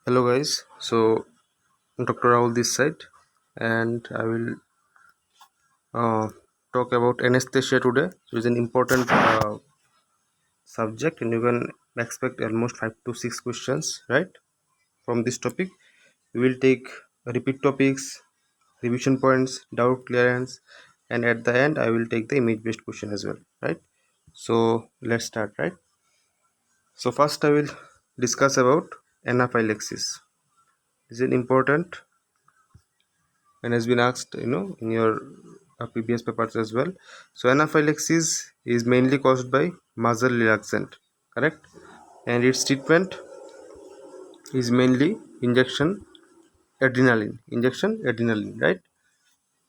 Hello guys, so Dr. Rahul this side, and I will uh, talk about anesthesia today. So it's an important subject, and you can expect almost 5 to 6 questions, right, from this topic. We will take repeat topics, revision points, doubt clearance, and at the end, I will take the image-based question as well, right? So let's start, right? So first, I will discuss about anaphylaxis. Is it important and has been asked in your previous papers as well. So anaphylaxis is mainly caused by muscle relaxant, correct, and its treatment is mainly injection adrenaline, right,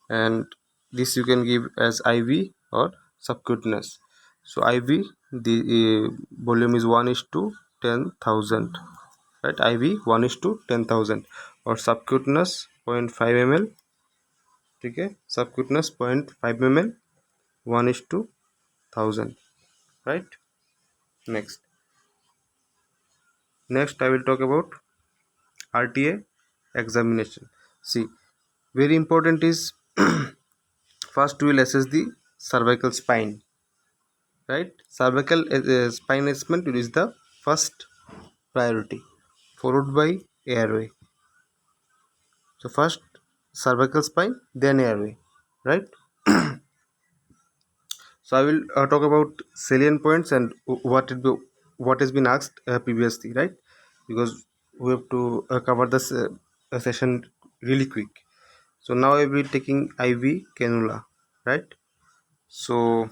and this you can give as IV or subcutaneous. So IV, the volume is 1 is to 10,000, right, IV 1 is to 10,000, or subcutaneous 0.5 ml. Okay, subcutaneous 0.5 ml, 1 is to 1000, right. Next I will talk about RTA examination. See, very important is first we will assess the cervical spine, right. Cervical spine assessment is the first priority, followed by airway. So first cervical spine, then airway, right. So I will talk about salient points and what has been asked previously, right? Because we have to cover this session really quick. So now I will be taking IV cannula, right? So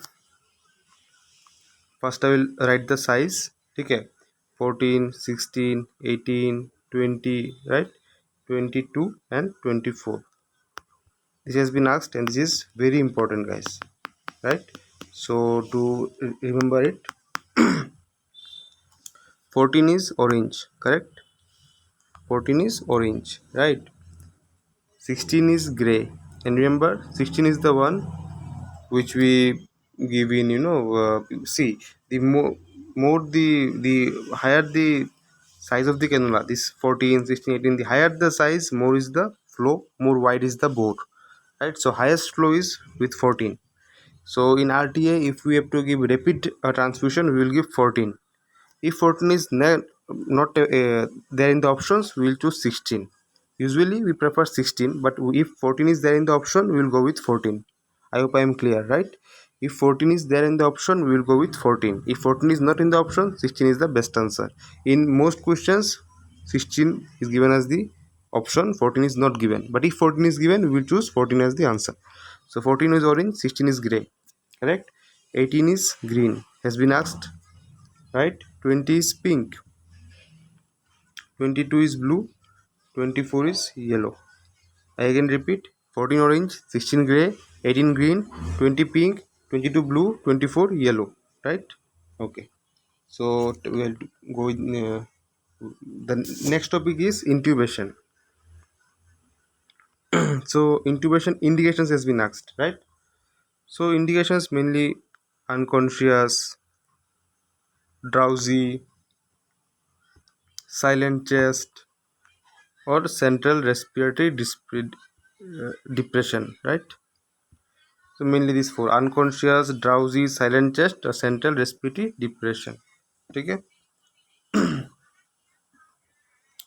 first I will write the size. Okay, 14, 16, 18, 20, right? 22 and 24. This has been asked, and this is very important, guys, right? So to remember it, 14 is orange, correct. 14 is orange, right. 16 is gray, and remember 16 is the one which we give in, see, the more the higher the size of the cannula, this 14, 16, 18, the higher the size, more is the flow, more wide is the bore, right. So highest flow is with 14. So in RTA, if we have to give rapid transfusion, we will give 14. If 14 is not there in the options, we will choose 16. Usually we prefer 16, but if 14 is there in the option, we will go with 14. I hope I am clear, right. If 14 is there in the option, we will go with 14. If 14 is not in the option, 16 is the best answer. In most questions, 16 is given as the option, 14 is not given, but if 14 is given, we will choose 14 as the answer. So 14 is orange, 16 is gray, correct. 18 is green, has been asked, right. 20 is pink, 22 is blue, 24 is yellow. I again repeat: 14 orange, 16 gray, 18 green, 20 pink, 22 blue, 24 yellow, right. Okay, so we'll go with the next topic is intubation. So intubation indications has been asked, right. So indications mainly unconscious, drowsy, silent chest, or central respiratory depression, right. So mainly these four: unconscious, drowsy, silent chest, or central respiratory depression. Okay.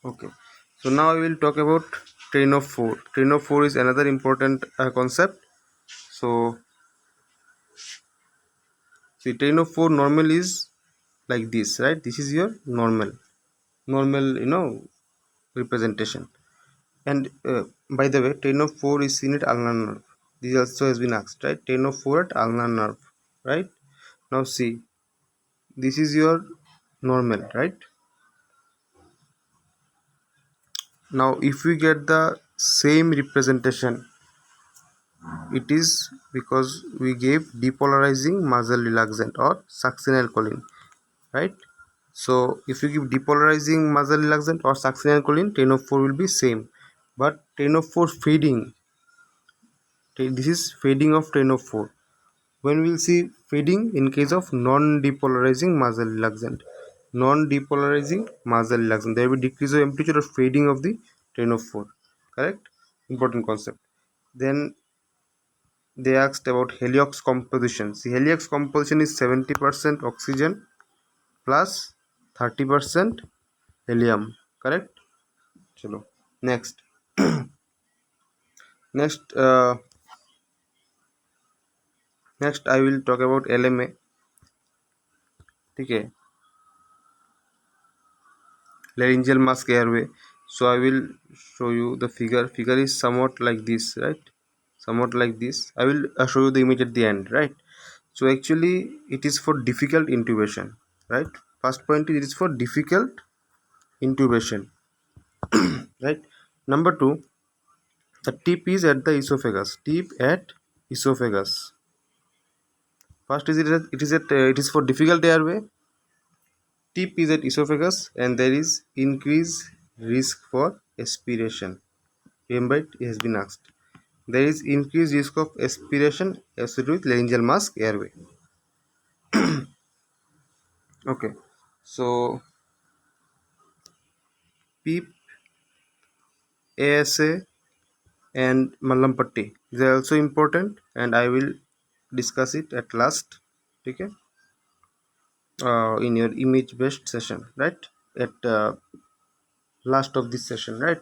Okay. So now I will talk about train of four. Train of four is another important concept. So see, train of four normal is like this, right. This is your normal representation. And by the way, train of four is seen at ulnar nerve. This also has been asked, right. Train of four at ulnar nerve, right. Now see, this is your normal, right. Now if we get the same representation, it is because we gave depolarizing muscle relaxant or succinylcholine, right. So if you give depolarizing muscle relaxant or succinylcholine, 10 of 4 will be same, but 10 of 4 fading, this is fading of 10 of 4. When we will see fading in case of non depolarizing muscle relaxant, non-depolarizing muscle relaxation. There will be decrease of amplitude or fading of the train of force. Correct? Important concept. Then they asked about heliox composition. See, heliox composition is 70% oxygen plus 30% helium. Correct? Chalo. Next. Next, next I will talk about LMA. Okay. Laryngeal mask airway. So I will show you the figure is somewhat like this, right? Somewhat like this. I will show you the image at the end, right? So actually it is for difficult intubation, right? First point is it is for difficult intubation, right? Number two, the tip is at the esophagus. Tip at esophagus. First is it is for difficult airway. Tip is at esophagus and there is increased risk for aspiration. Remember it has been asked. There is increased risk of aspiration associated with laryngeal mask airway. Okay, so PEEP, ASA, and Mallampatti. They are also important, and I will discuss it at last. Okay, in your image-based session, right? At last of this session, right?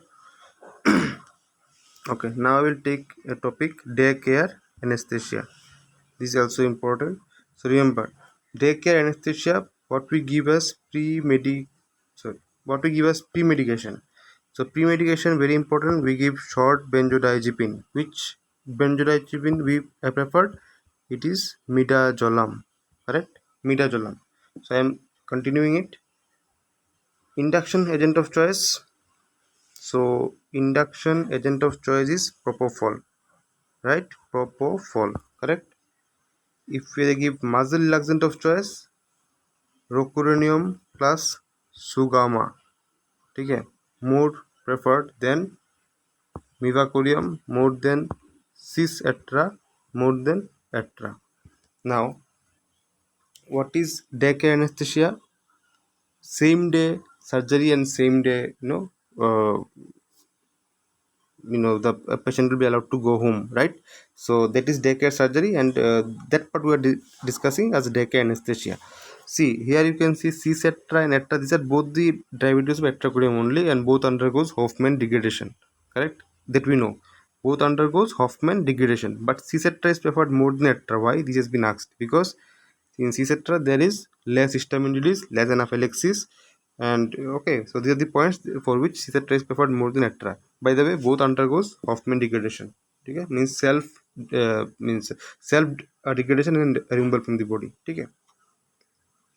Okay, now I will take a topic: daycare anesthesia. This is also important. So remember, daycare anesthesia, what we give as pre-medication. So pre-medication very important. We give short benzodiazepine. Which benzodiazepine we have preferred? It is midazolam. Correct? Midazolam. So I am continuing it. Induction agent of choice. So induction agent of choice is propofol. Right? Propofol. Correct? If we give muscle relaxant of choice, rocuronium plus sugama. ठीक है, more preferred than mivacurium, more than cis atra, more than atra. Now what is daycare anesthesia? Same day surgery and same day the patient will be allowed to go home, right? So that is daycare surgery, and that part we are discussing as daycare anesthesia. See, here you can see c-setra and atra. These are both the derivatives of atracurium only, and both undergoes Hoffman degradation. Correct? That we know. Both undergoes Hoffman degradation, but c-setra is preferred more than atra. Why? This has been asked. Because in c-setra there is less histamine release, less anaphylaxis, and okay, so these are the points for which c-setra is preferred more than atra. By the way, both undergoes Hoffman degradation. Okay, means self degradation and removal from the body. Okay,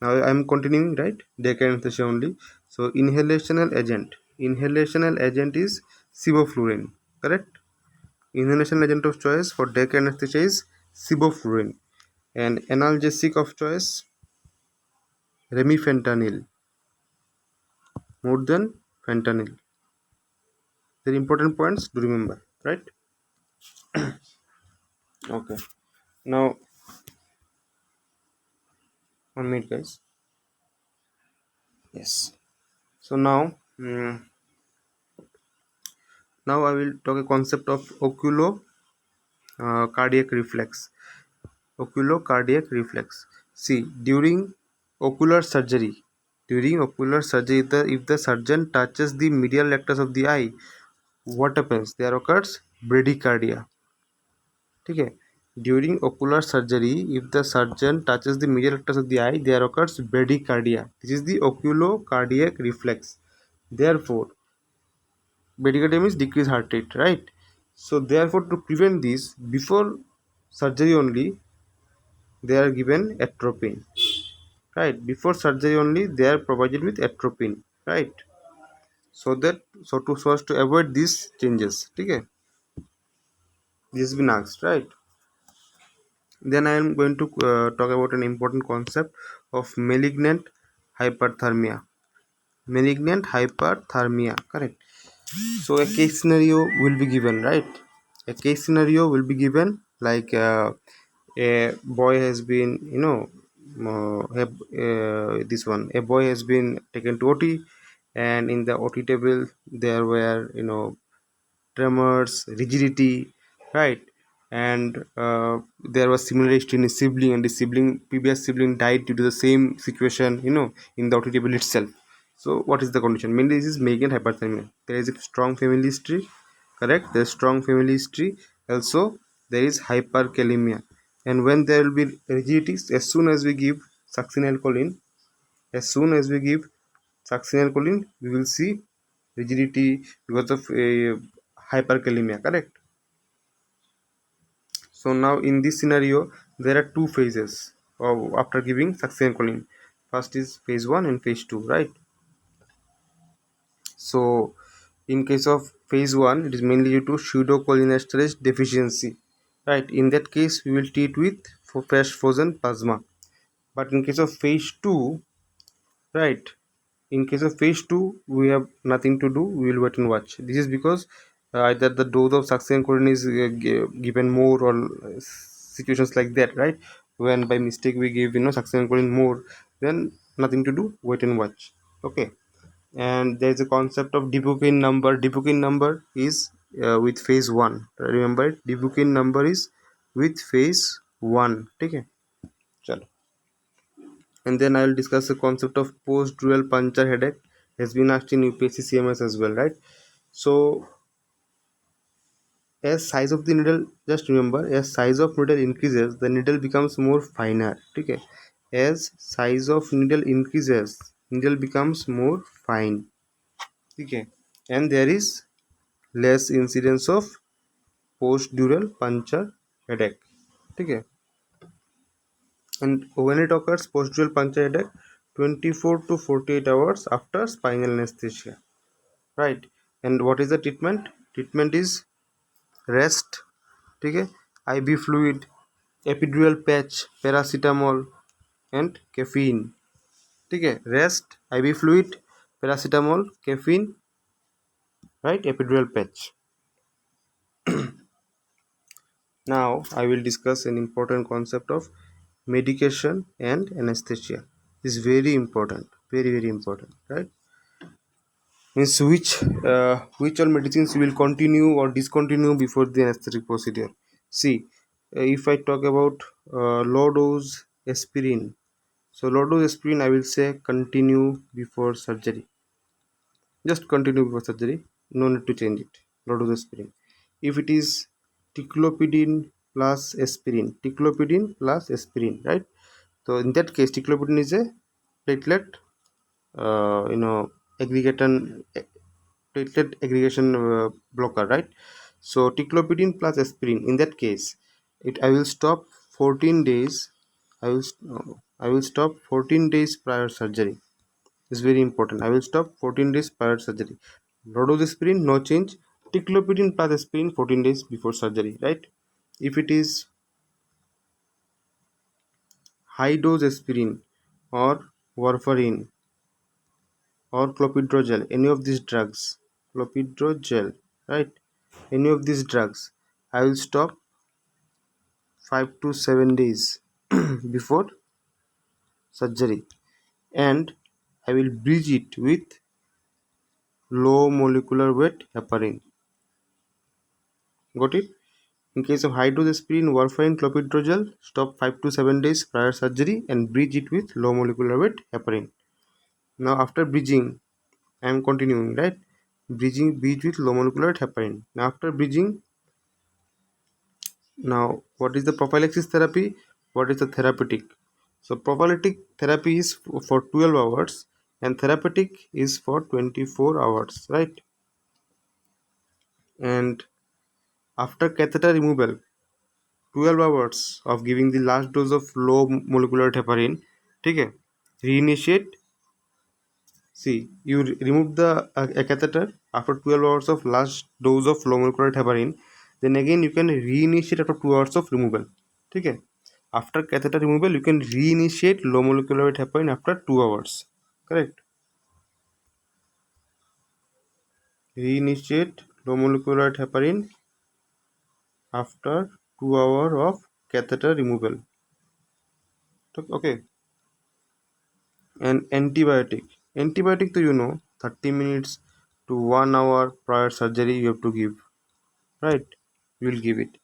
now I am continuing, right? Daycare anesthesia only. So inhalational agent is sevoflurane. Correct? Inhalation agent of choice for daycare anesthesia is sevoflurane, and analgesic of choice remifentanil more than fentanyl. Very important points to remember, right? Okay, now 1 minute, guys. Yes. So now I will talk a concept of cardiac reflex. Oculocardiac reflex. See, during ocular surgery, if the surgeon touches the medial rectus of the eye, what happens? There occurs bradycardia. Okay. During ocular surgery, if the surgeon touches the medial rectus of the eye, there occurs bradycardia. This is the oculocardiac reflex. Therefore, bradycardia means decreased heart rate, right? So therefore, to prevent this, before surgery only, they are given atropine, right? Before surgery only, they are provided with atropine, right? So as to avoid these changes. Okay, this has been asked, right? Then I am going to talk about an important concept of malignant hyperthermia. Malignant hyperthermia, correct? So a case scenario will be given, right? A case scenario will be given like a boy has been this one, a boy has been taken to OT, and in the OT table there were, tremors, rigidity, right? And there was similar history in a sibling, and the previous sibling died due to the same situation, in the OT table itself. So what is the condition? Mainly this is migraine hyperthermia. There is a strong family history, correct? There is strong family history. Also, there is hyperkalemia. And when there will be rigidities, as soon as we give succinylcholine, as soon as we give succinylcholine, we will see rigidity because of hyperkalemia, correct? So now in this scenario, there are two phases of after giving succinylcholine. First is phase 1 and phase 2, right? So in case of phase 1, it is mainly due to pseudocholinesterase deficiency, right? In that case, we will treat with fresh frozen plasma. But in case of phase 2, right, in case of phase 2, we have nothing to do, we will wait and watch. This is because either the dose of succinylcholine is given more, or situations like that, right? When by mistake we give, succinylcholine more, then nothing to do, wait and watch. Okay. And there is a concept of Debugin number. Debugin number is with phase 1. Remember it, Debugin number is with phase 1. Okay. Chalo. And then I will discuss the concept of post-dural puncture headache. Has been asked in UPSC CMS as well, right? So as size of the needle, just remember, as size of needle increases, the needle becomes more finer. Okay. As size of needle increases, needle becomes more fine. Okay. And there is less incidence of post-dural puncture headache. Okay. And when it occurs, post-dural puncture headache 24 to 48 hours after spinal anesthesia, right? And what is the treatment? Treatment is rest, okay, IV fluid, epidural patch, paracetamol, and caffeine. Okay, rest, IV fluid, paracetamol, caffeine, right? Epidural patch. Now I will discuss an important concept of medication and anesthesia. This is very important, very important, right? Means which all medicines you will continue or discontinue before the anesthetic procedure. See, if I talk about low dose aspirin, so low dose aspirin I will say continue before surgery. Just continue before surgery. No need to change it. Low dose aspirin. If it is ticlopidine plus aspirin, ticlopidine plus aspirin, right? So in that case, ticlopidine is a platelet, aggregation platelet aggregation blocker, right? So ticlopidine plus aspirin. In that case, I will stop 14 days. I will stop 14 days prior surgery. It's very important. I will stop 14 days prior surgery. Low dose aspirin, no change. Ticlopidine plus aspirin 14 days before surgery, right? If it is high dose aspirin or warfarin or clopidogrel, any of these drugs, clopidogrel, right? Any of these drugs, I will stop 5 to 7 days before surgery, and I will bridge it with low molecular weight heparin. Got it? In case of high dose aspirin, warfarin, clopidogrel, stop 5 to 7 days prior surgery and bridge it with low molecular weight heparin. Now after bridging, I am continuing, right? Bridge with low molecular weight heparin. Now after bridging, now what is the prophylaxis therapy? What is the therapeutic? So prophylactic therapy is for 12 hours and therapeutic is for 24 hours, right? And after catheter removal, 12 hours of giving the last dose of low molecular weight heparin, okay, reinitiate. See, you remove the a catheter after 12 hours of last dose of low molecular weight heparin, then again you can reinitiate after 2 hours of removal. Okay. After catheter removal, you can reinitiate low molecular weight heparin after 2 hours. Correct. Reinitiate low molecular weight heparin after 2 hours of catheter removal. Okay. And antibiotic to 30 minutes to 1 hour prior surgery you have to give, right? You will give it.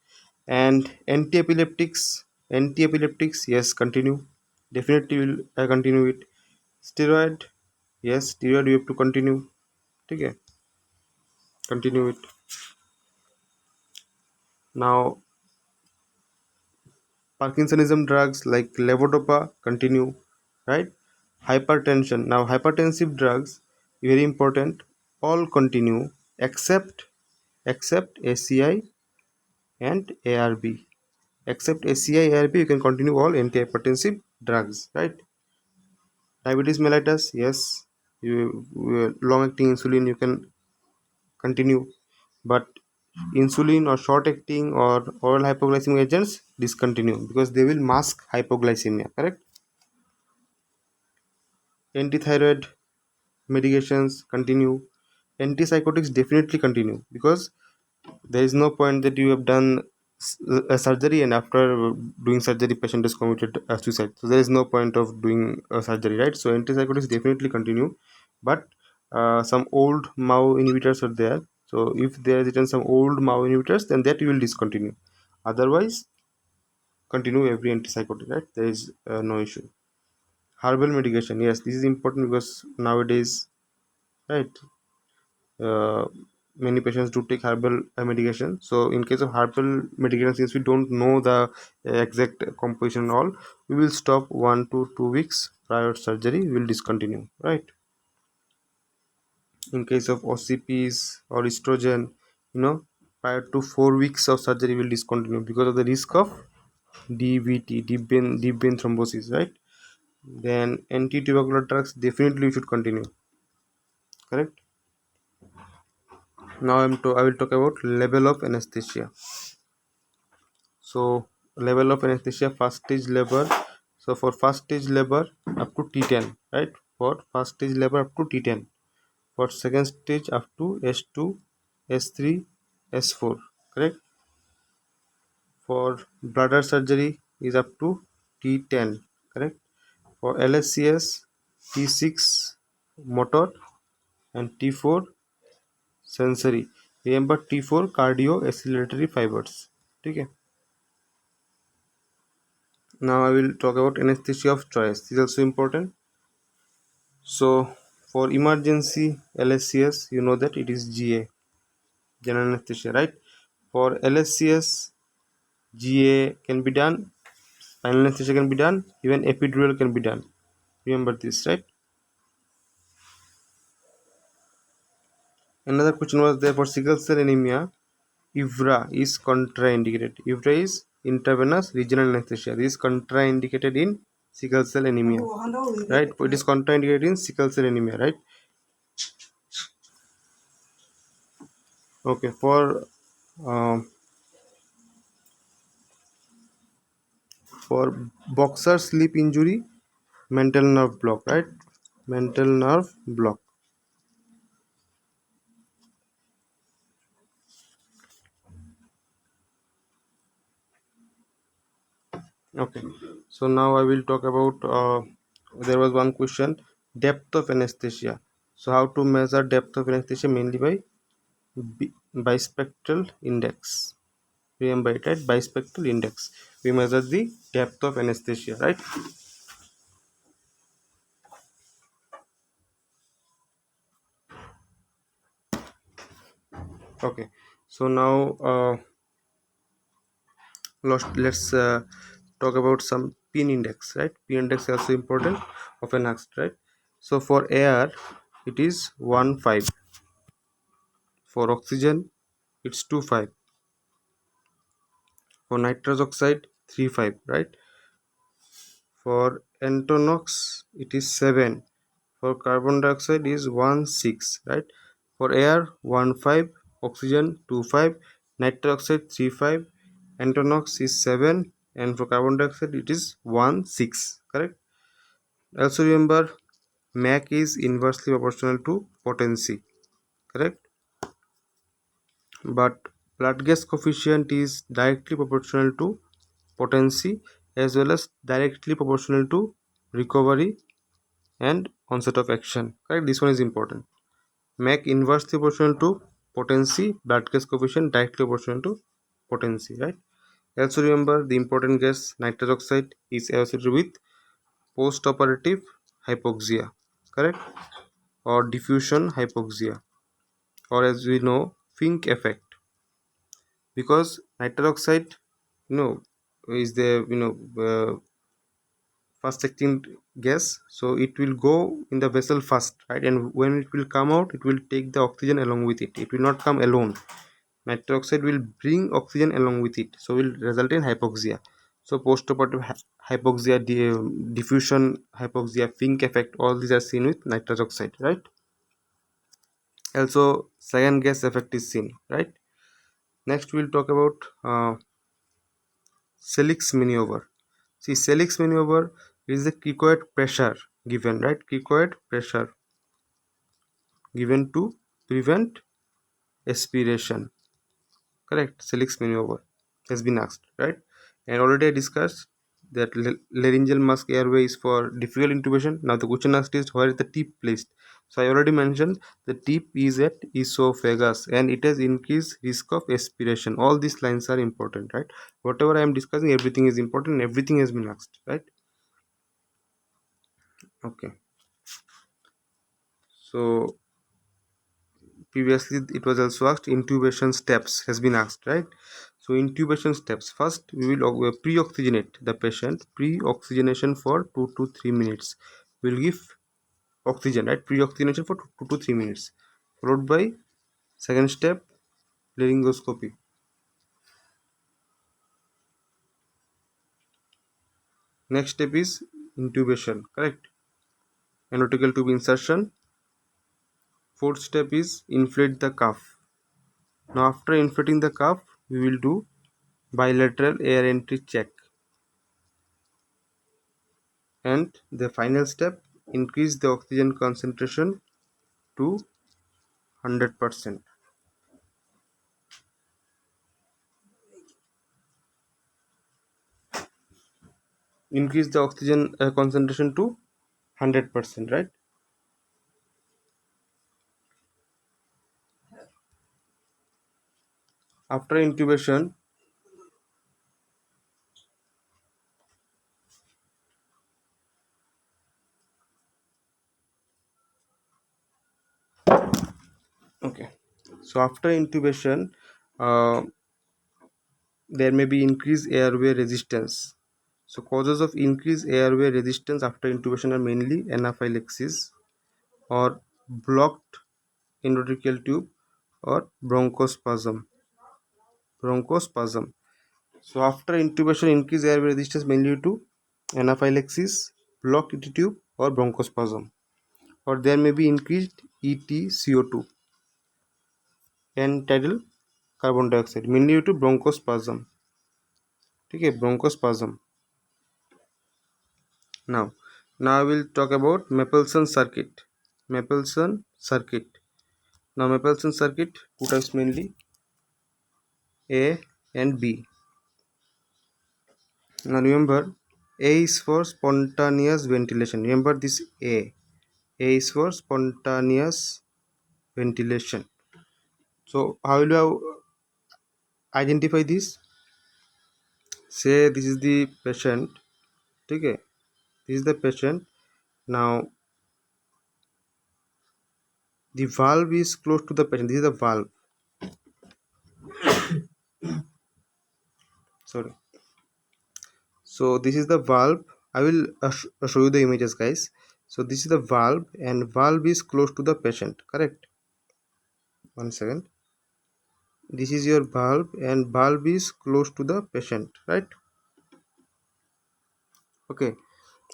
And anti-epileptics, yes, continue, definitely will continue it. Steroid, yes, steroid you have to continue. Okay, continue it. Now Parkinsonism drugs like levodopa continue, right? Hypertension. Now hypertensive drugs, very important, all continue except ACI and ARB. Except ACI, ARB, you can continue all antihypertensive drugs, right? Diabetes mellitus, yes, you long-acting insulin you can continue, but insulin or short-acting or oral hypoglycemic agents discontinue because they will mask hypoglycemia, correct? Antithyroid medications continue. Antipsychotics definitely continue because there is no point that you have done a surgery and after doing surgery patient is committed suicide, so there is no point of doing a surgery, right? So antipsychotics definitely continue, but some old MAO inhibitors are there, so if there is written some old MAO inhibitors then that you will discontinue, otherwise continue every antipsychotic, right? There is no issue. Herbal medication, yes, this is important because nowadays, right, uh, many patients do take herbal medication. So in case of herbal medication, since we don't know the exact composition and all, we will stop 1 to 2 weeks prior to surgery, we will discontinue, right? In case of OCPs or estrogen, prior to 4 weeks of surgery we will discontinue because of the risk of DVT, deep vein thrombosis, right? Then anti-tubercular drugs definitely you should continue, correct? Now I will talk about level of anesthesia. So level of anesthesia, first stage labor. So for first stage labor up to T10, right? For first stage labor up to T10. For second stage up to S2, S3, S4, correct? For bladder surgery is up to T10, correct? For LSCS, T6 motor and T4 sensory. Remember T4 cardio acceleratory fibers. Okay. Now I will talk about anesthesia of choice. This is also important. So for emergency LSCS, you know that it is GA, general anesthesia, right? For LSCS, GA can be done, spinal anesthesia can be done, even epidural can be done. Remember this, right? Another question was there for sickle cell anemia. IVRA is contraindicated. IVRA is intravenous regional anesthesia. This is contraindicated in sickle cell anemia, right? It is contraindicated in sickle cell anemia, right? Okay, um, for boxer sleep injury, mental nerve block, right? Mental nerve block. Okay, so now I will talk about there was one question, depth of anesthesia. So how to measure depth of anesthesia? Mainly by bispectral index. Remember it, right? Bispectral index, we measure the depth of anesthesia, right? Okay, so now let's talk about some pin index, right? Pin index is also important, often asked, right? So for air it is 1.5, for oxygen it's 2.5, for nitrous oxide 3.5, right? For antonox it is 7, for carbon dioxide is 1.6, right? For air 1.5, oxygen 2.5, nitrous oxide 3.5, antonox is 7, and for carbon dioxide it is 1.6, correct? Also remember Mach is inversely proportional to potency, correct? But blood gas coefficient is directly proportional to potency as well as directly proportional to recovery and onset of action, correct? This one is important. Make inversely proportional to potency, blood gas coefficient directly proportional to potency, right? Also remember the important gas nitrous oxide is associated with post-operative hypoxia, correct? Or diffusion hypoxia, or as we know, Fink effect, because nitrous oxide, you know, is the fast acting gas, so it will go in the vessel first, right? And when it will come out, it will take the oxygen along with it. It will not come alone. Nitrous oxide will bring oxygen along with it, so will result in hypoxia. So postoperative hypoxia, diffusion hypoxia, Fink effect, all these are seen with nitrous oxide, right? Also cyan gas effect is seen, right? Next we'll talk about Selix maneuver. See, Selix maneuver is the cricoid pressure given, right? Cricoid pressure given to prevent aspiration. Correct. Selix maneuver has been asked, right? And already I discussed that laryngeal mask airway is for difficult intubation. Now the question asked is, where is the tip placed? So I already mentioned the tip is at esophagus and it has increased risk of aspiration. All these lines are important, right? Whatever I am discussing, everything is important. Everything has been asked, right? Okay. So previously it was also asked, intubation steps has been asked, right? So intubation steps, first we will pre-oxygenate the patient. Pre-oxygenation for 2 to 3 minutes. We'll give oxygen, right? Pre-oxygenation for 2 to 3 minutes, followed by second step, laryngoscopy. Next step is intubation, correct? Anotical tube insertion. Fourth step is inflate the cuff. Now after inflating the cuff, we will do bilateral air entry check. And the final step, increase the oxygen concentration to 100%. Increase the oxygen concentration to 100%, right? After intubation, okay, so after intubation, uh, there may be increased airway resistance. So causes of increased airway resistance after intubation are mainly anaphylaxis or blocked endotracheal tube or bronchospasm. Bronchospasm. So after intubation, increased airway resistance mainly due to anaphylaxis, blocked ET tube or bronchospasm. Or there may be increased EtCO2 and tidal carbon dioxide mainly due to bronchospasm. Okay, bronchospasm. Now I will talk about Mapleson circuit. Mapleson circuit. Now Mapleson circuit, two types mainly, A and B. Now remember, A is for spontaneous ventilation. Remember this A. A is for spontaneous ventilation. So how will you identify this? Say this is the patient. Okay, this is the patient. Now the valve is close to the patient. This is the valve. Sorry. So this is the valve. I will show you the images, guys. So this is the valve and valve is close to the patient, correct? One second. This is your valve and valve is close to the patient, right? Okay.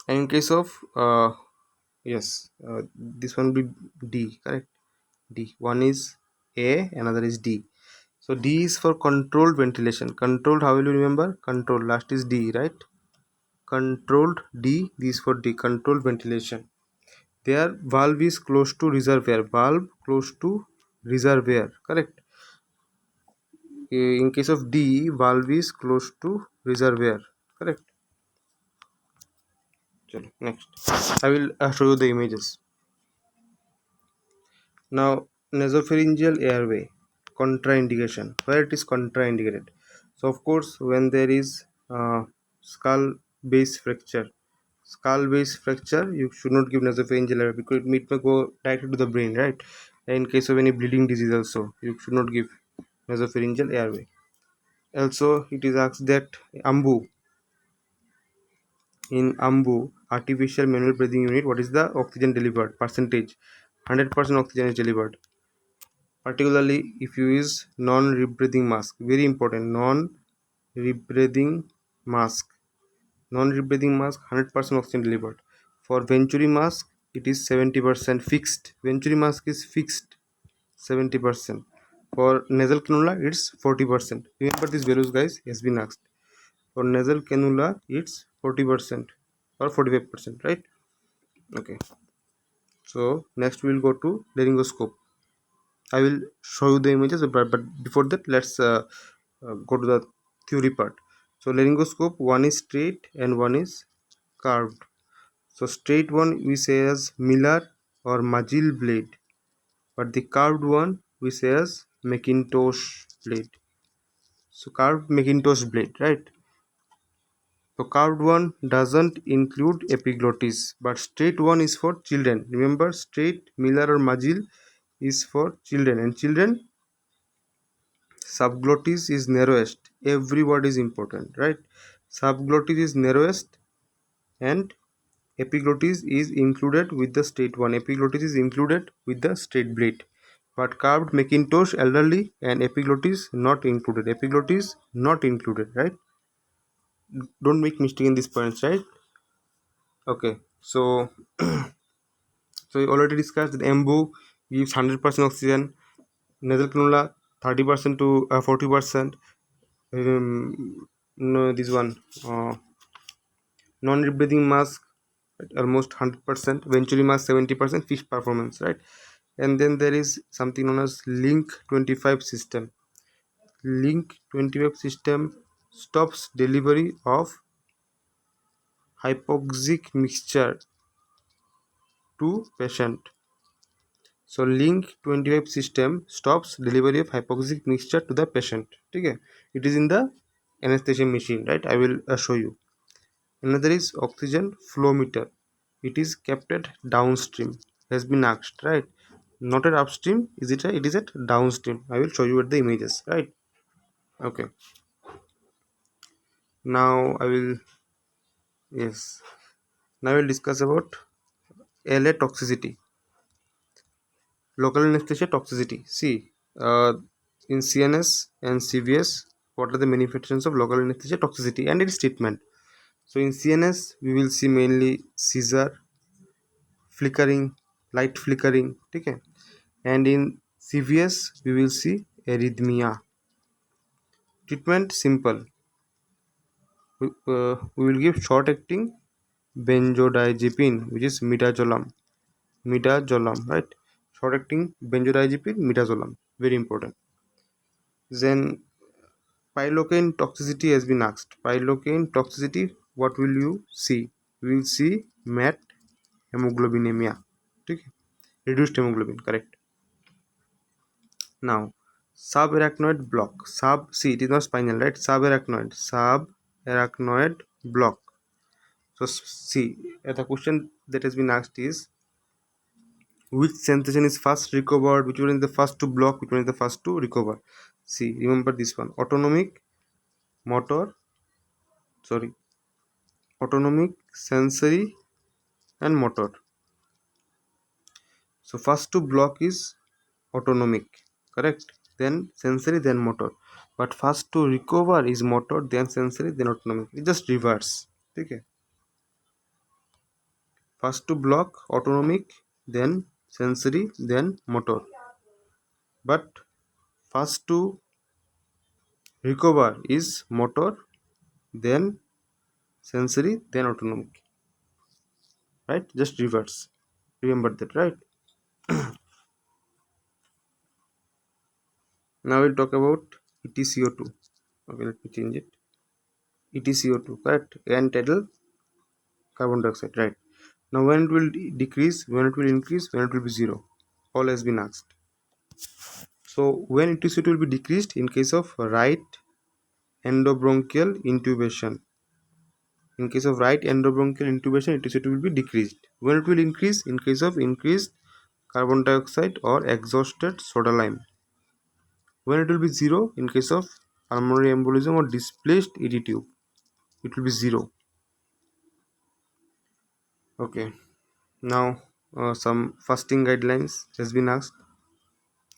And in case of yes, this one will be D, correct? D. One is A, another is D. So D is for controlled ventilation. Controlled, how will you remember? Controlled, last is D, right? Controlled D, this for D, controlled ventilation. Their valve is close to reservoir. Valve close to reservoir, correct? In case of D, valve is close to reservoir, correct? Chalo, next I will show you the images. Now, nasopharyngeal airway contraindication. Where it is contraindicated? So, of course, when there is skull base fracture, you should not give nasopharyngeal airway because it may go directly to the brain, right? And in case of any bleeding disease, also you should not give nasopharyngeal airway. Also, it is asked that AMBU, artificial manual breathing unit, what is the oxygen delivered percentage? 100% oxygen is delivered. Particularly if you use non-rebreathing mask, very important, non-rebreathing mask. Non-rebreathing mask, 100% oxygen delivered. For Venturi mask, it is 70% fixed. Venturi mask is fixed, 70%. For nasal cannula, it's 40%. Remember these values, guys, has been asked. For nasal cannula, it's 40% or 45%, right? Okay. So next we will go to laryngoscope. I will show you the images, but before that, let's go to the theory part. So laryngoscope, one is straight and one is curved. So straight one we say as Miller or Magil blade, but the curved one we say as Macintosh blade. So curved Macintosh blade, right? So curved one doesn't include epiglottis, but straight one is for children. Remember, straight Miller or Magil is for children, and children subglottis is narrowest. Every word is important, right? Subglottis is narrowest, and epiglottis is included with the straight one. Epiglottis is included with the straight blade, but carved Macintosh elderly and epiglottis not included. Epiglottis not included, right? Don't make mistake in these points, right? Okay, so we already discussed that embu gives 100% oxygen, nasal cannula 30% to 40%. No, this one non-rebreathing mask at almost 100%, Venturi mask 70%, fixed performance, right? And then there is something known as Link 25 system. Link 25 system stops delivery of hypoxic mixture to patient. So Link 25 system stops delivery of hypoxic mixture to the patient. Okay, it is in the anesthesia machine, right? I will show you. Another is oxygen flow meter. It is kept at downstream. Has been asked, right? Not at upstream. Is it? It is at downstream. I will show you at the images, right? Okay. Now I will, yes. Now I will discuss about LA toxicity. Local anesthesia toxicity. See, in CNS and CVS, what are the manifestations of local anesthesia toxicity and its treatment? So in CNS, we will see mainly seizure, flickering, light flickering, okay? And in CVS, we will see arrhythmia. Treatment simple. We will give short acting benzodiazepine, which is midazolam. Midazolam, right? Short acting benzodiazepine, midazolam. Very important. Then pilocaine toxicity has been asked. Pilocaine toxicity, what will you see? We will see MAT hemoglobinemia. Okay? Reduced hemoglobin, correct. Now, subarachnoid block. See, it is not spinal, right? Subarachnoid block. So, see, the question that has been asked is which sensation is first recovered, which one is the first to block, which one is the first to recover. See, remember this one: motor, sorry, autonomic, sensory, and motor. So, first to block is autonomic, correct? Then sensory, then motor. But first to recover is motor, then sensory, then autonomic. It just reverse. Okay. First to block autonomic, then sensory, then motor. But first to recover is motor, then sensory, then autonomic. Right? Just reverse. Remember that, right? Now we'll talk about ETCO2. Okay, let me change it. ETCO2, correct? And title carbon dioxide, right? Now when it will decrease, when it will increase, when it will be zero, all has been asked. So when intensity will be decreased in case of right endobronchial intubation. In case of right endobronchial intubation, intensity will be decreased. When it will increase, in case of increased carbon dioxide or exhausted soda lime. When it will be zero, in case of pulmonary embolism or displaced ED tube, it will be zero. Okay. Now some fasting guidelines has been asked.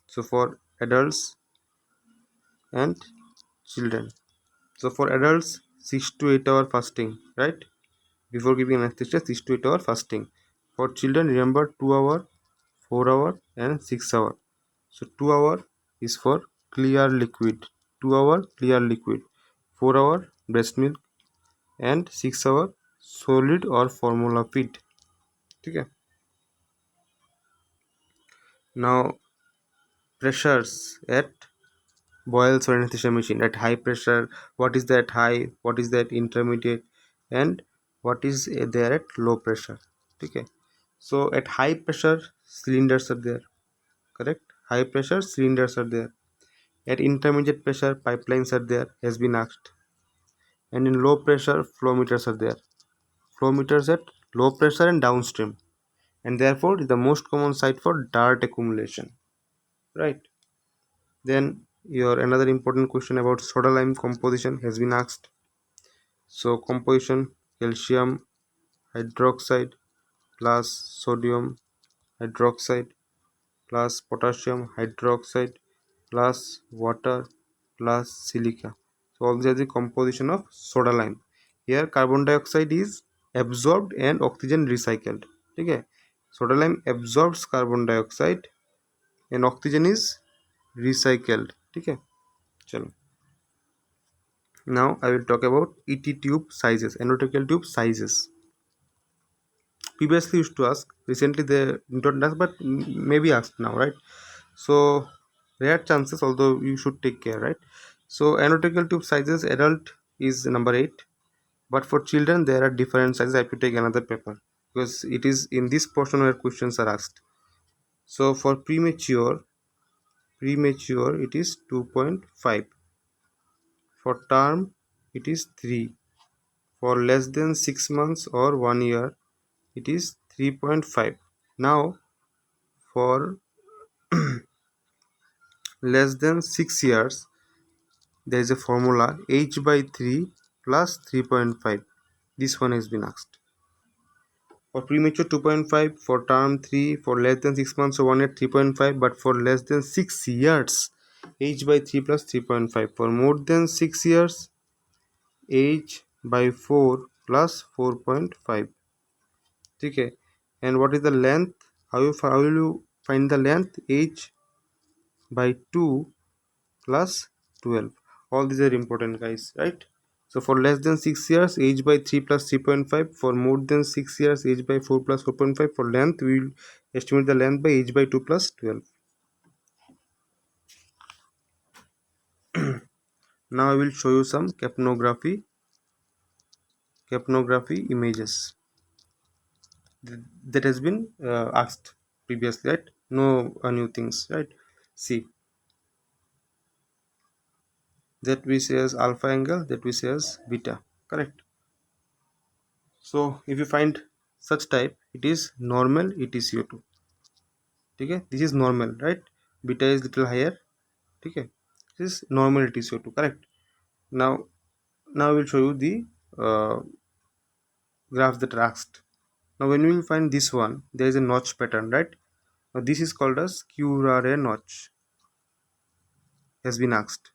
So for adults and children. So for adults, 6 to 8 hour fasting, right? Before giving anesthesia, 6 to 8 hour fasting. For children, remember 2 hour, 4 hour, and 6 hour. So 2 hour is for clear liquid. 2 hour clear liquid. 4 hour breast milk, and 6 hour solid or formula feed. Okay. Now pressures at boils or anesthesia machine. At high pressure, what is that high, what is that intermediate, and what is there at low pressure. Okay. So at high pressure, cylinders are there, correct? High pressure cylinders are there. At intermediate pressure, pipelines are there, has been asked. And in low pressure, flow meters are there. Flow meters at low pressure and downstream, and therefore is the most common site for dirt accumulation, right? Then your another important question about soda lime composition has been asked. So composition: calcium hydroxide plus sodium hydroxide plus potassium hydroxide plus water plus silica. So all these are the composition of soda lime. Here carbon dioxide is absorbed and oxygen recycled. Okay. Soda lime absorbs carbon dioxide and oxygen is recycled. Okay. Chalo. Now I will talk about ET tube sizes, endotracheal tube sizes. Previously used to ask, recently they don't ask, but maybe asked now, right? So rare chances, although you should take care, right? So endotracheal tube sizes, adult is number 8, but for children there are different sizes. I have to take another paper because it is in this portion where questions are asked. So for premature it is 2.5. For term it is 3. For less than 6 months or 1 year it is 3.5. Now for less than 6 years, there is a formula h by 3 plus 3.5. This one has been asked. For premature 2.5, for term 3, for less than 6 months or 1 year 3.5, but for less than 6 years, h by 3 plus 3.5. For more than 6 years, h by 4 plus 4.5. Okay. And what is the length? How will you find the length? H by 2 plus 12. All these are important, guys, right? So for less than 6 years, h by 3 plus 3.5. For more than 6 years, h by 4 plus 4.5. For length, we will estimate the length by h by 2 plus 12. Now I will show you some capnography images that has been asked previously, right? No new things, right? See, that we say as alpha angle, that we say as beta, correct? So if you find such type, it is normal EtCO2. Okay, this is normal, right? Beta is little higher. Okay, this is normal EtCO2, correct? Now I will show you the graph that are asked. Now when we will find this one, there is a notch pattern, right? Now this is called as curare notch, has been asked.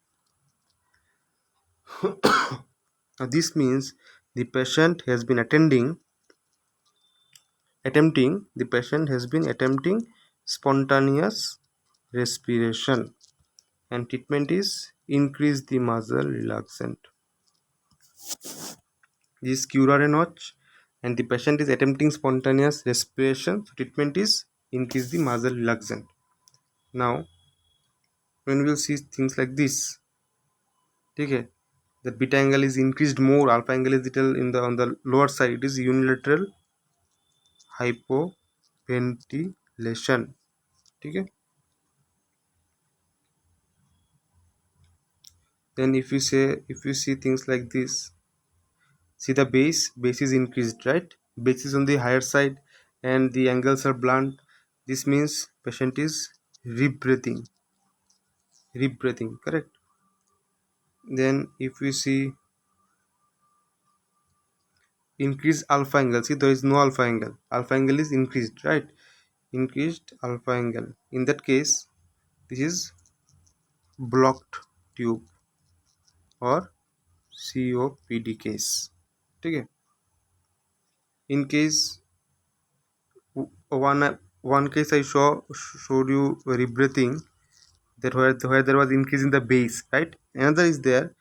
Now this means the patient has been attempting spontaneous respiration, and treatment is increase the muscle relaxant. This is curare notch and the patient is attempting spontaneous respiration, so treatment is increase the muscle relaxant. Now when we will see things like this, okay, The beta angle is increased more, alpha angle is little in the on the lower side. It is unilateral hypoventilation. Okay. Then if you see things like this, see the base is increased, right? Base is on the higher side and the angles are blunt. This means patient is rebreathing, correct? Then if we see increased alpha angle, see there is no alpha angle. Alpha angle is increased, right? Increased alpha angle. In that case, this is blocked tube or COPD case. Okay. In case one case I showed you rebreathing, that where there was increase in the base, right? Another is there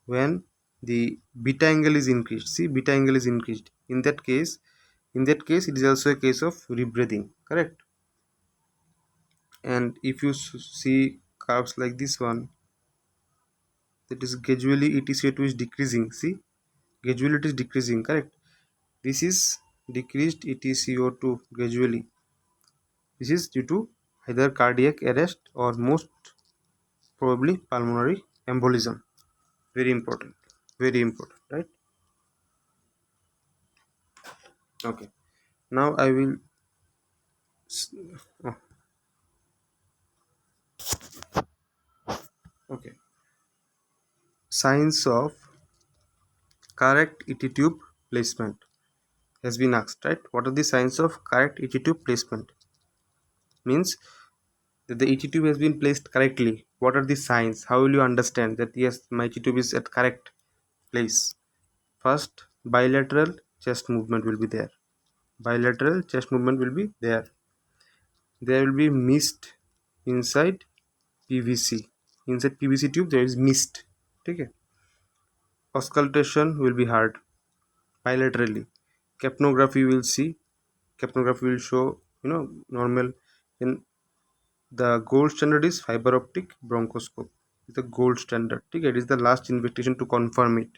when the beta angle is increased. See, beta angle is increased. In that case it is also a case of rebreathing, correct? And if you see curves like this one, that is gradually EtCO2 is decreasing. See, gradually it is decreasing, correct? This is decreased EtCO2 gradually. This is due to either cardiac arrest or most probably pulmonary embolism. Very important, right? Okay. Now I will oh, okay. Signs of correct ET tube placement has been asked, right? What are the signs of correct ET tube placement? Means that the ET tube has been placed correctly. What are the signs? How will you understand that yes, my ET tube is at correct place? First, bilateral chest movement will be there. Bilateral chest movement will be there. There will be mist inside PVC. Inside PVC tube there is mist. Okay. Auscultation will be hard bilaterally. Capnography will see. Capnography will show normal. Then the gold standard is fiber optic bronchoscope. It's the gold standard. Okay. It is the last invitation to confirm it.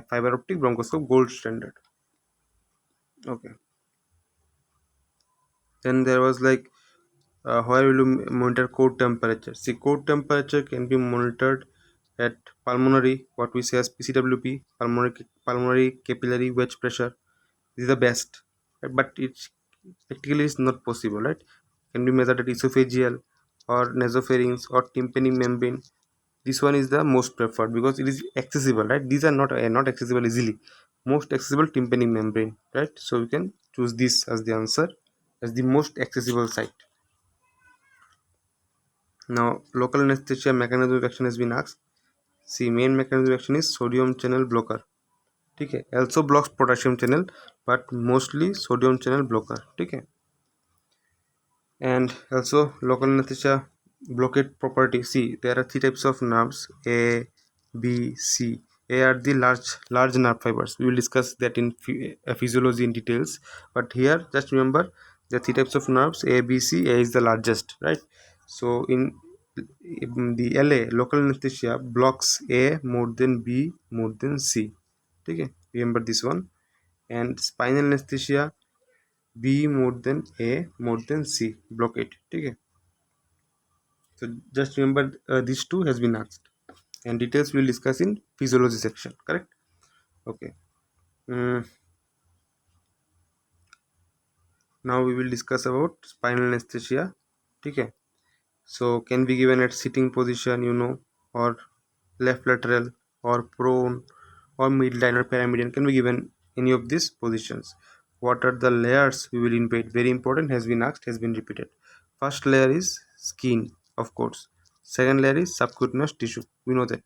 Fiber optic bronchoscope gold standard. Okay. Then there was like where will you monitor core temperature? See, core temperature can be monitored at pulmonary, what we say as PCWP, pulmonary capillary wedge pressure. This is the best, right? But it practically is not possible, right? Can be measured at esophageal or nasopharynx or tympanic membrane. This one is the most preferred because it is accessible, right? These are not accessible easily. Most accessible tympanic membrane, right? So we can choose this as the answer, as the most accessible site. Now, local anesthesia mechanism of action has been asked. See, main mechanism of action is sodium channel blocker. Okay, also blocks potassium channel, but mostly sodium channel blocker. Okay, and also local anesthesia blockade property. See, there are three types of nerves: A, B, C. A are the large nerve fibers. We will discuss that in physiology in details. But here, just remember the three types of nerves: A, B, C. A is the largest, right? So in the LA, local anesthesia blocks A more than B more than C. Okay, remember this one. And spinal anesthesia B more than A more than C, blockade. Okay. So just remember these two has been asked, and details we will discuss in physiology section. Correct? Okay. Now we will discuss about spinal anesthesia. Okay. So can be given at sitting position, or left lateral or prone or midline or paramedian, can be given any of these positions. What are the layers we will invade? Very important, has been asked, has been repeated. First layer is skin, of course. Second layer is subcutaneous tissue. We know that.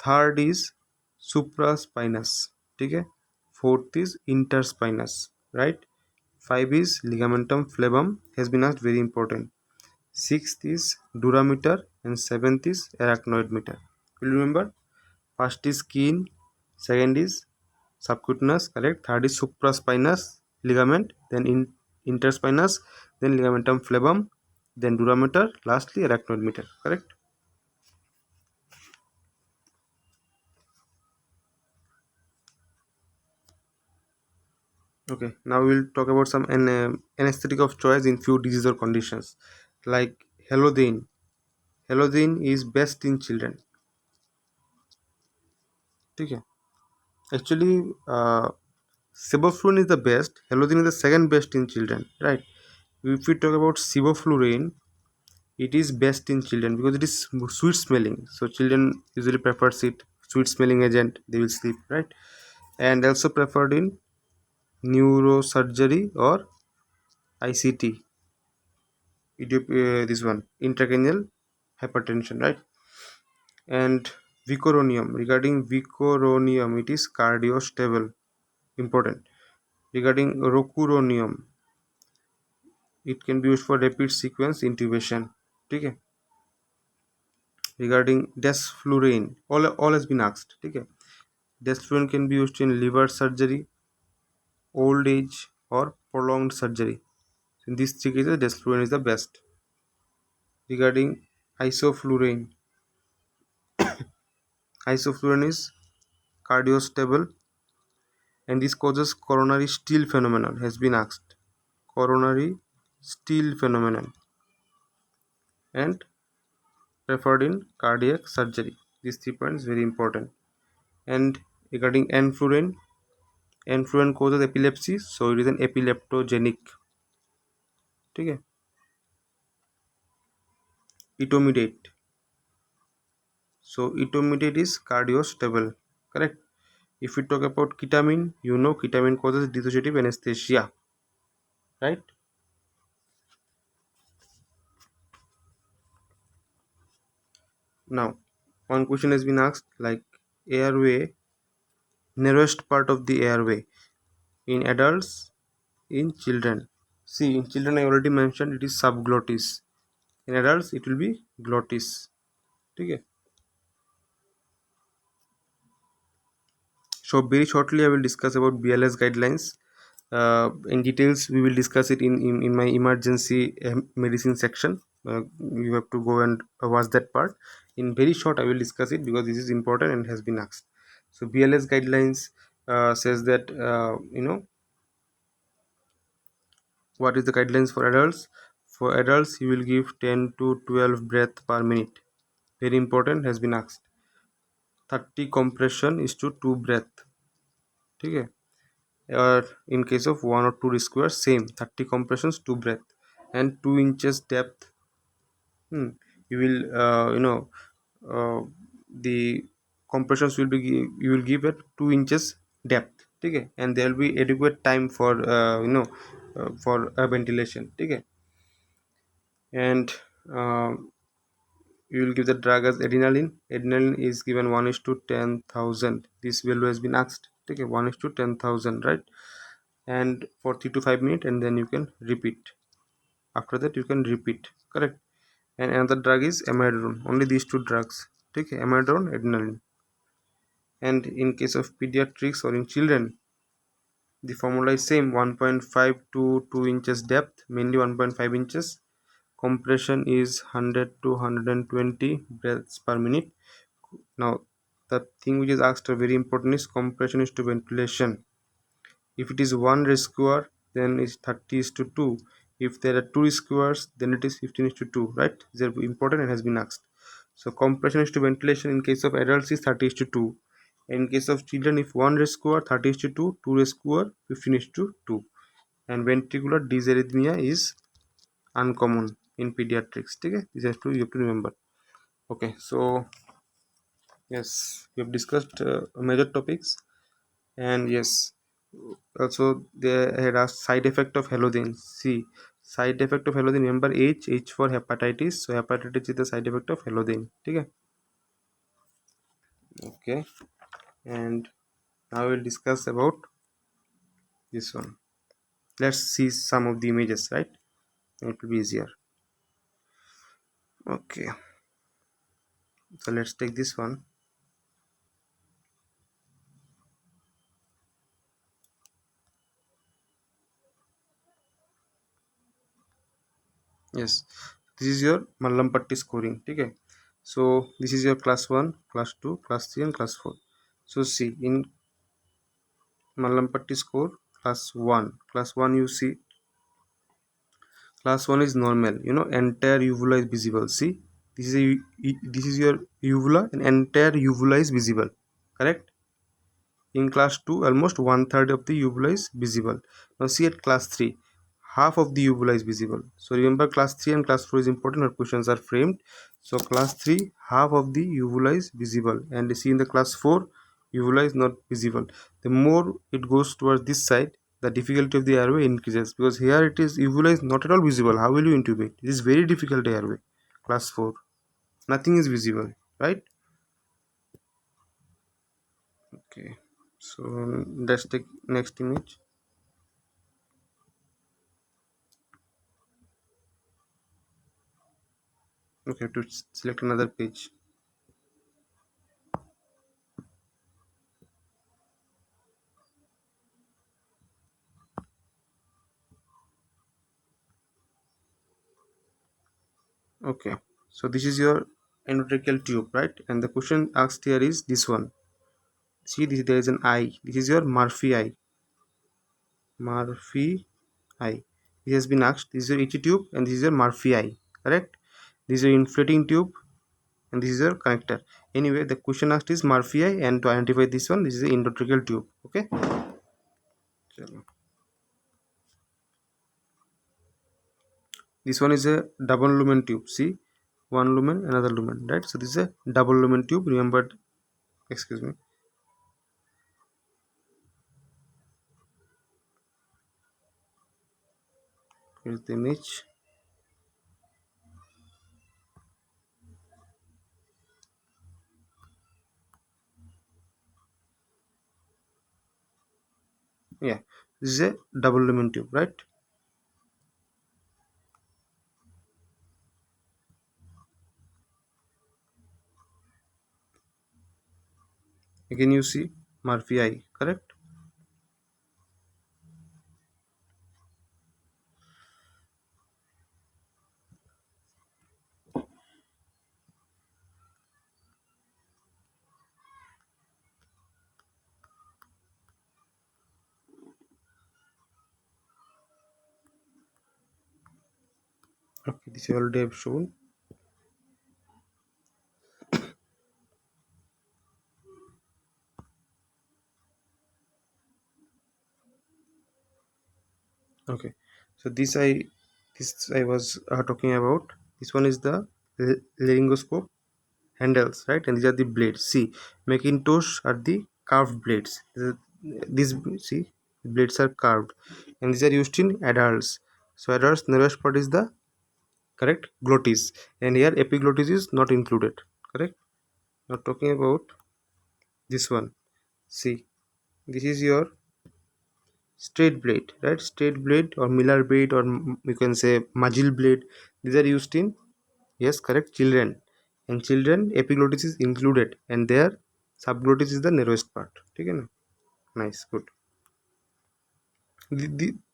Third is supraspinous. Okay. Fourth is interspinous. Right. Five is ligamentum flavum, has been asked, very important. Sixth is durameter and seventh is arachnoid meter. Will you remember? First is skin, second is subcutaneous, correct? Third is supraspinous ligament, then interspinous, then ligamentum flavum, then durameter, lastly arachnoid meter, correct? Okay, now we'll talk about some anesthetic of choice in few disease or conditions, like halodine. Halodine is best in children. Okay, actually, sevoflurane is the best. Halodine is the second best in children, right? If we talk about sevoflurane, it is best in children because it is sweet smelling. So children usually prefers it. Sweet smelling agent, they will sleep, right? And also preferred in neurosurgery or ICT. This one intracranial hypertension, right? And vicoronium. Regarding vicoronium, it is cardiostable. Important. Regarding rocuronium, it can be used for rapid sequence intubation. Okay. Regarding desflurane, all has been asked. Okay. Desflurane can be used in liver surgery, old age, or prolonged surgery. In these three cases, desflurane is the best. Regarding isoflurane, isoflurane is cardiostable, and this causes coronary steal phenomenon. Has been asked. Coronary steal phenomenon and preferred in cardiac surgery. These 3 points very important. And regarding enflurane, enflurane causes epilepsy, so it is an epileptogenic. Okay. Etomidate. So etomidate is cardiostable. Correct. If we talk about ketamine, you know ketamine causes dissociative anesthesia. Right. Now, one question has been asked like airway, narrowest part of the airway in adults, in children. See, in children I already mentioned it is subglottis. In adults it will be glottis. Okay. So very shortly I will discuss about BLS guidelines. In details we will discuss it in my emergency medicine section. You have to go and watch that part. In very short I will discuss it because this is important and has been asked. So BLS guidelines says that what is the guidelines for adults. For adults you will give 10 to 12 breath per minute. Very important, has been asked. 30 compression is to 2 breath. Okay. Or in case of 1 or 2 squares, same 30 compressions, 2 breath, and 2 inches depth. You will uh, the compressions will be you will give it 2 inches depth. Okay. And there will be adequate time for for ventilation. Okay. And you will give the drug as adrenaline. Adrenaline is given 1 is to 10,000. This value has been asked. Okay. 1 is to 10,000, right? And for 3 to 5 minutes, and then you can repeat. After that you can repeat. Correct. And another drug is amiodarone. Only these two drugs. Okay. Amiodarone, adrenaline. And in case of pediatrics or in children, the formula is same. 1.5 to 2 inches depth, mainly 1.5 inches. Compression is 100 to 120 breaths per minute. Now the thing which is asked very important is compression is to ventilation. If it is one rescuer, then it's 30 is to 2. If there are two rescuers, then it is 15 is to 2, right? These are important and has been asked. So compression is to ventilation in case of adults is 30 is to 2. In case of children, if one rescuer, 30 is to 2, two rescuer, 15 is to 2. And ventricular dysarrhythmia is uncommon in pediatrics. Okay? These are two you have to remember. Okay, so yes, we have discussed major topics. And yes, also they had a side effect of halodine. See, side effect of halodine, remember H for hepatitis. So hepatitis is the side effect of halodine. Okay. And now we'll discuss about this one. Let's see some of the images, right? It will be easier. Okay, so let's take this one. Yes, this is your Mallampatti scoring. Okay. So this is your class 1, class 2, class 3, and class 4. So see, in Mallampatti score, Class 1 you see. Class 1 is normal, entire uvula is visible. See, this is your uvula, and entire uvula is visible, correct? In class 2, almost one third of the uvula is visible. Now see at class 3, half of the uvula is visible. So remember, class 3 and class 4 is important, our questions are framed. So class 3, half of the uvula is visible, and see in the class 4, uvula is not visible. The more it goes towards this side, the difficulty of the airway increases, because here it is, uvula is not at all visible. How will you intubate? It is very difficult airway. Class 4, nothing is visible, right? Okay, so let's take next image. Okay, to select another page. Okay, so this is your endotracheal tube, right? And the question asked here is this one. See, this, there is an eye. This is your Murphy eye. Murphy eye. This has been asked. This is your ET tube, and this is your Murphy eye, correct? This is your inflating tube, and this is your connector. Anyway, the question asked is Murphy eye, and to identify this one, this is the endotracheal tube. Okay. Chalo. This one is a double lumen tube. See, one lumen, another lumen, right? So this is a double lumen tube. Remember, excuse me. Here's the image. Yeah, this is a double lumen tube, right? Again you see Murphy eye, correct? Okay, this I already have shown. Okay, so this I was talking about. This one is the laryngoscope handles, right? And these are the blades. See, Macintosh are the curved blades. These, see, blades are curved, and these are used in adults. So adults, narrowest part is the correct glottis, and here epiglottis is not included, correct? Now talking about this one. See, this is your straight blade, right? Straight blade or Miller blade, or you can say Magil blade. These are used in, yes, correct, children. And children, epiglottis is included, and their subglottis is the narrowest part. Okay, na? Nice, good.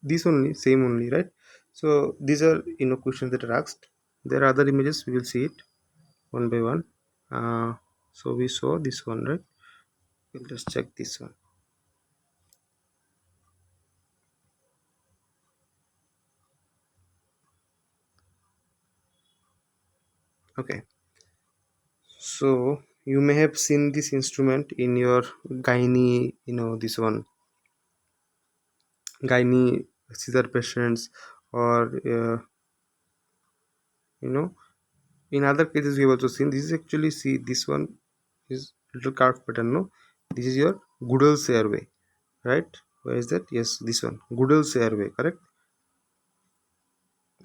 This only, same only, right? So these are questions that are asked. There are other images, we will see it one by one. So we saw this one, right? We'll just check this one. Okay, so you may have seen this instrument in your gynae, this one, gynae Caesar patients, or you know in other cases we have also seen. This is actually, see, this one is little curved pattern, no? This is your Goodell's airway, right? Where is that? Yes, this one, Goodell's airway, correct?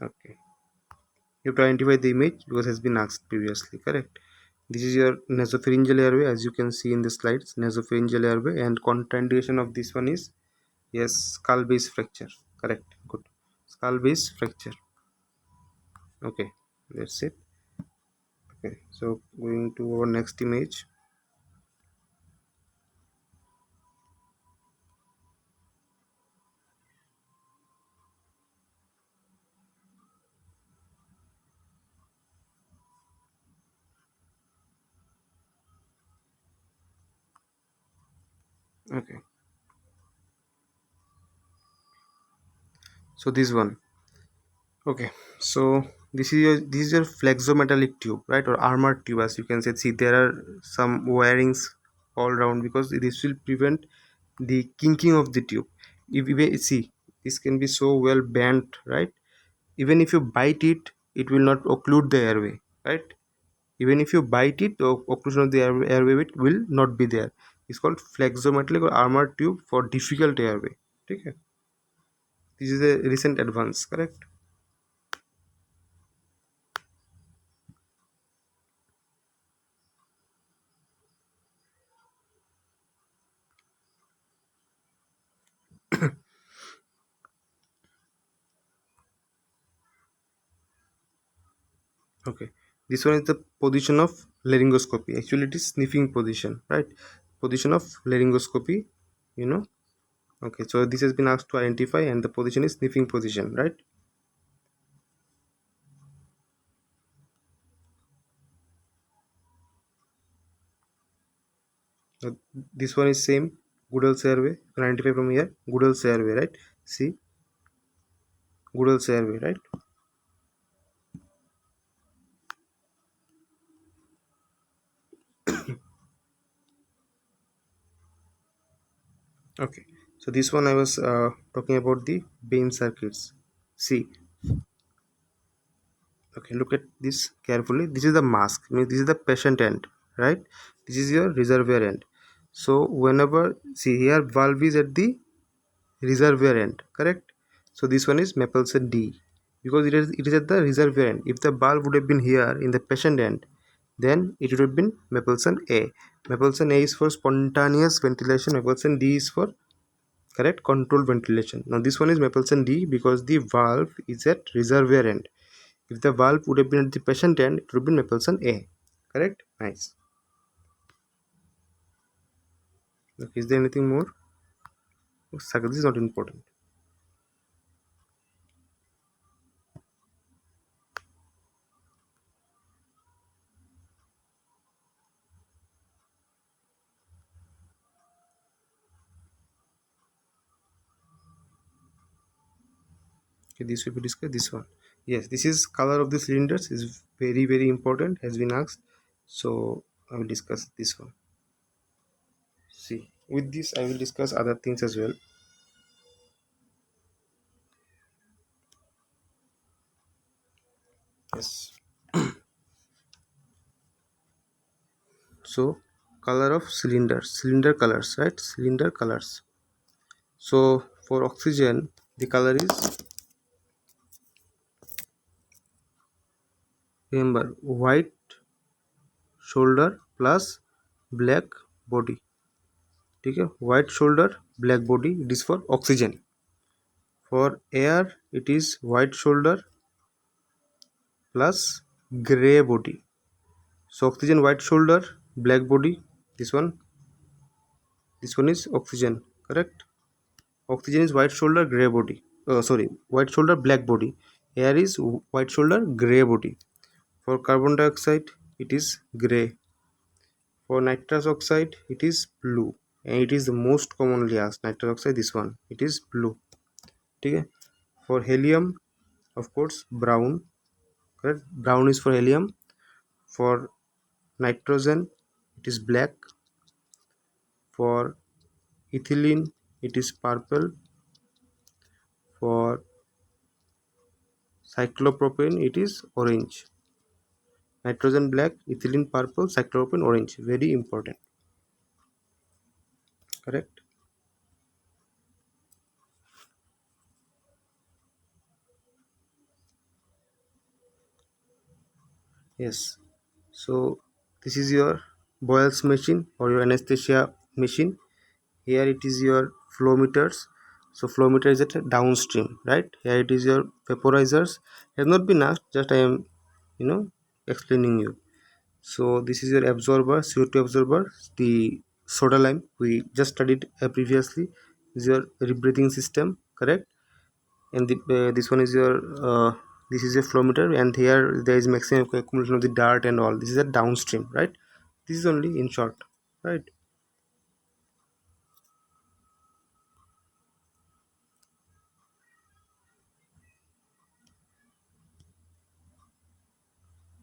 Okay, you have to identify the image because it has been asked previously, correct? This is your nasopharyngeal airway, as you can see in the slides, nasopharyngeal airway, and contraindication of this one is, yes, skull base fracture, correct, good, skull base fracture. Okay, that's it. Okay, so going to our next image. Okay, So this one. Okay, so this is your flexometallic tube, right, or armored tube, as you can say. See, there are some wirings all around, because this will prevent the kinking of the tube. If you see, this can be so well bent, right? Even if you bite it, it will not occlude the airway, right? Even if you bite it, the occlusion of the airway it will not be there. It's called flexometallic or armored tube for difficult airway. Okay, this is a recent advance, correct? Okay, this one is the position of laryngoscopy. Actually, it is sniffing position, right? Position of laryngoscopy, you know. Okay, so this has been asked to identify, and the position is sniffing position, right? Uh, this one is same. Goodell's airway. You can identify from here. Goodell's airway, right? See, Goodell's airway, right? Okay, so this one I was talking about the vein circuits. See, okay, look at this carefully. This is the mask, I mean, this is the patient end, right? This is your reservoir end. So whenever, see here, valve is at the reservoir end, correct? So this one is Mapleson D, because it is at the reservoir end. If the valve would have been here in the patient end, then it would have been Mapleson A. Mapleson A is for spontaneous ventilation, Mapleson D is for, correct, controlled ventilation. Now this one is Mapleson D because the valve is at reservoir end. If the valve would have been at the patient end, it would have been Mapleson A. Correct? Nice. Okay, is there anything more? Oh, this is not important. Okay, this will be discussed. This one. Yes, this is color of the cylinders is very very important, has been asked. So I will discuss this one. See, with this I will discuss other things as well. Yes. So color of cylinder colors, right? Cylinder colors. So for oxygen, the color is, remember, white shoulder plus black body. ठीक है, white shoulder black body, it is for oxygen. For air it is white shoulder plus gray body. So oxygen white shoulder black body, this one is oxygen, correct? Oxygen is white shoulder gray body, sorry, white shoulder black body. Air is white shoulder gray body. For carbon dioxide it is gray. For nitrous oxide it is blue, and it is the most commonly asked. Nitrous oxide, this one, it is blue. Okay. For helium, of course, brown, correct? Brown is for helium. For nitrogen it is black. For ethylene it is purple. For cyclopropane it is orange. Nitrogen black, ethylene purple, cyclopropane orange. Very important, correct? Yes. So this is your Boyle's machine or your anesthesia machine. Here it is your flow meters. So flow meter is at downstream, right? Here it is your vaporizers. Have not been asked, just I am, you know, explaining you. So this is your absorber, CO2 absorber, the soda lime we just studied previously. This is your rebreathing system, correct? And this one is your this is a flow meter, and here there is maximum accumulation of the dirt and all. This is a downstream, right? This is only in short, right?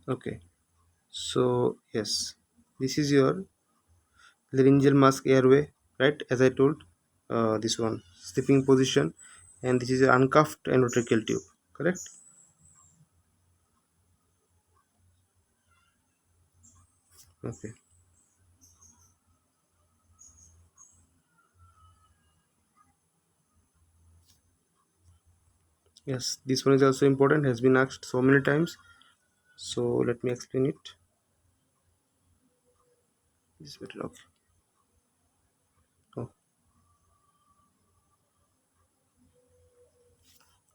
Okay, so yes, this is your laryngeal mask airway, right? As I told, this one sleeping position, and this is an uncuffed endotracheal tube, correct? Okay, yes, this one is also important, has been asked so many times. So let me explain it. This better. Okay. Oh,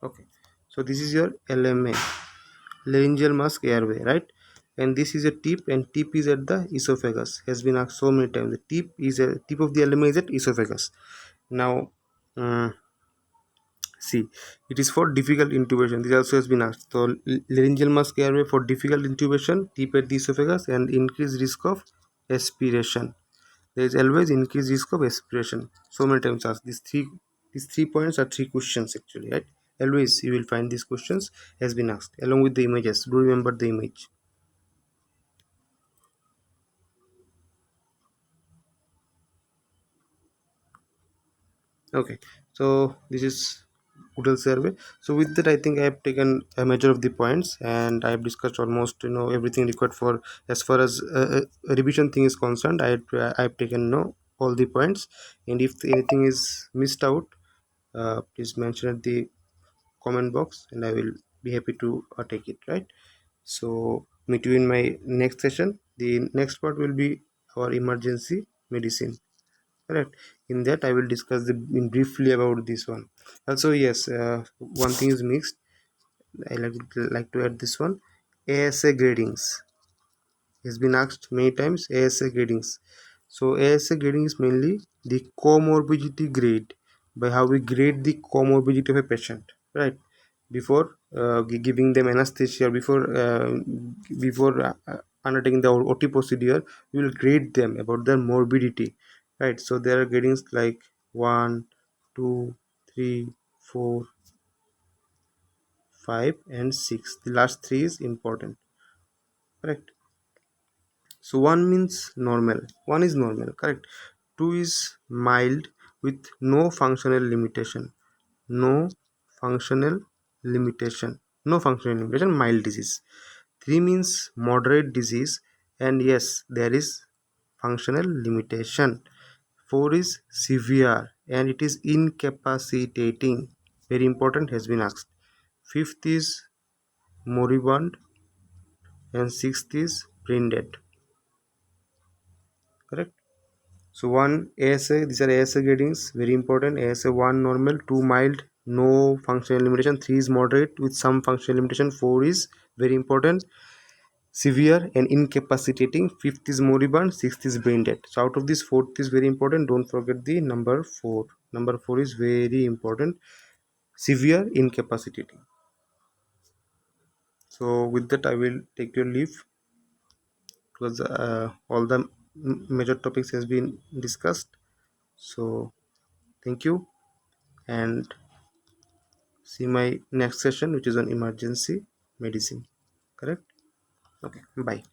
okay. So this is your LMA, laryngeal mask airway, right? And this is a tip, and tip is at the esophagus. Has been asked so many times. The tip of the LMA is at esophagus. Now, uh, see, it is for difficult intubation. This also has been asked. So laryngeal mask airway for difficult intubation, tip at the esophagus, and increased risk of aspiration. There is always increased risk of aspiration. So many times asked. These three points are three questions actually, right? Always you will find these questions has been asked along with the images. Do remember the image. Okay, so this is Google survey. So with that, I think I have taken a measure of the points, and I have discussed almost everything required for as far as a revision thing is concerned. I have taken all the points, and if anything is missed out, please mention at the comment box, and I will be happy to take it. Right. So meet you in my next session. The next part will be our emergency medicine. Correct. In that, I will discuss in briefly about this one. Also, yes, one thing is mixed. I like to add this one. ASA gradings has been asked many times. ASA gradings. So ASA grading is mainly the comorbidity grade, by how we grade the comorbidity of a patient, right? Before giving them anesthesia, before undertaking the OT procedure, we will grade them about their morbidity, right? So there are gradings like 1, 2, 3, 4, 5, and 6. The last three is important, correct? So one means normal. One is normal, correct? Two is mild with no functional limitation. No functional limitation. No functional limitation, mild disease. Three means moderate disease, and yes, there is functional limitation. Four is severe and it is incapacitating. Very important, has been asked. Fifth is moribund, and sixth is brain dead. Correct. So one ASA, these are ASA gradings, very important. ASA 1 normal, 2 mild, no functional limitation, 3 is moderate with some functional limitation, 4 is very important, severe and incapacitating, 5th is moribund, 6th is brain dead. So out of this, 4th is very important. Don't forget the number 4. Number 4 is very important, severe incapacitating. So with that, I will take your leave because all the major topics has been discussed. So thank you, and see my next session, which is on emergency medicine. Correct. Okay, bye.